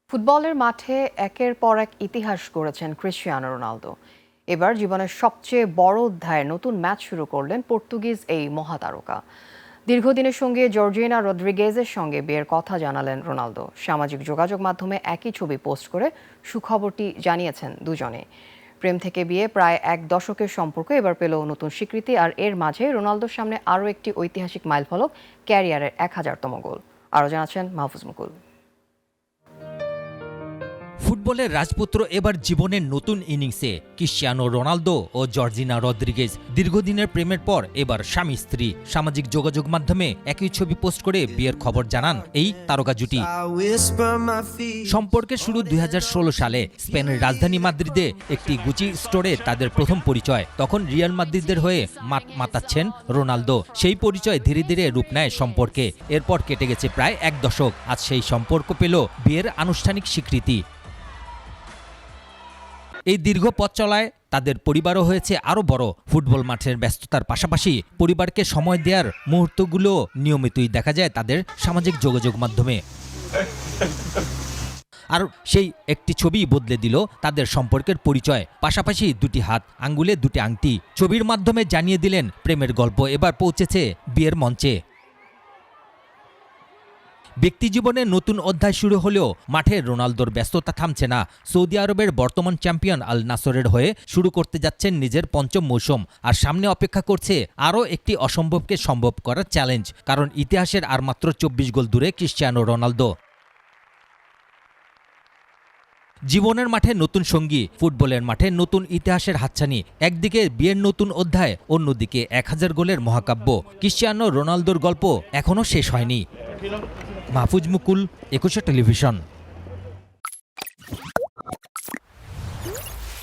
ফুটবলের মাঠে একের পর এক ইতিহাস গড়েছেন ক্রিস্টিয়ানো রোনালদো। এবার জীবনের সবচেয়ে বড় অধ্যায়ে নতুন ম্যাচ শুরু করলেন পর্তুগিজ এই মহাতারকা। দীর্ঘদিনের সঙ্গে জর্জিনা রদ্রিগেজের সঙ্গে বিয়ের কথা জানালেন রোনালদো। সামাজিক যোগাযোগ মাধ্যমে একই ছবি পোস্ট করে সুখবরটি জানিয়েছেন দুজনে। প্রেম থেকে বিয়ে প্রায় এক দশকের সম্পর্ক এবার পেল নতুন স্বীকৃতি, আর এর মাঝে রোনালদোর সামনে আরও একটি ঐতিহাসিক মাইলফলক, ক্যারিয়ারের 1000তম গোল। আরও জানাচ্ছেন মাহফুজ মুকুল। ফুটবলের রাজপুত্র এবার জীবনের নতুন ইনিংসে। ক্রিস্টিয়ানো রোনালদো ও জর্জিনা রদ্রিগেজ দীর্ঘদিনের প্রেমের পর এবার স্বামী স্ত্রী। সামাজিক যোগাযোগ মাধ্যমে একই ছবি পোস্ট করে বিয়ের খবর জানান এই তারকা জুটি। সম্পর্কের শুরু 2016 সালে স্পেনের রাজধানী মাদ্রিদে একটি গুচি স্টোরে তাদের প্রথম পরিচয়। তখন রিয়াল মাদ্রিদের হয়ে মাঠ মাতাচ্ছেন রোনালদো। সেই পরিচয় ধীরে ধীরে রূপ নেয় সম্পর্কে। এরপর কেটে গেছে প্রায় এক দশক। আজ সেই সম্পর্ক পেল বিয়ের আনুষ্ঠানিক স্বীকৃতি। এই দীর্ঘ পথ চলায় তাদের পরিবারও হয়েছে আরও বড়। ফুটবল মাঠের ব্যস্ততার পাশাপাশি পরিবারকে সময় দেওয়ার মুহূর্তগুলো নিয়মিতই দেখা যায় তাদের সামাজিক যোগাযোগ মাধ্যমে। আর সেই একটি ছবি বদলে দিল তাদের সম্পর্কের পরিচয়। পাশাপাশি দুটি হাত, আঙ্গুলে দুটি আংটি। ছবির মাধ্যমে জানিয়ে দিলেন প্রেমের গল্প এবার পৌঁছেছে বিয়ের মঞ্চে। ব্যক্তিজীবনে নতুন অধ্যায় শুরু হলেও মাঠে রোনালদোর ব্যস্ততা থামছে না। সৌদি আরবের বর্তমান চ্যাম্পিয়ন আল নাসরের হয়ে শুরু করতে যাচ্ছেন নিজের পঞ্চম মৌসুম। আর সামনে অপেক্ষা করছে আরও একটি অসম্ভবকে সম্ভব করার চ্যালেঞ্জ, কারণ ইতিহাসের আর মাত্র 24 গোল দূরে ক্রিস্টিয়ানো রোনালদো। জীবনের মাঠে নতুন সঙ্গী, ফুটবলের মাঠে নতুন ইতিহাসের হাতছানি। একদিকে বিয়ের নতুন অধ্যায়, অন্যদিকে 1000 গোলের মহাকাব্য। ক্রিস্টিয়ানো রোনালদোর গল্প এখনও শেষ হয়নি। মাহফুজ মুকুল, একুশে টেলিভিশন।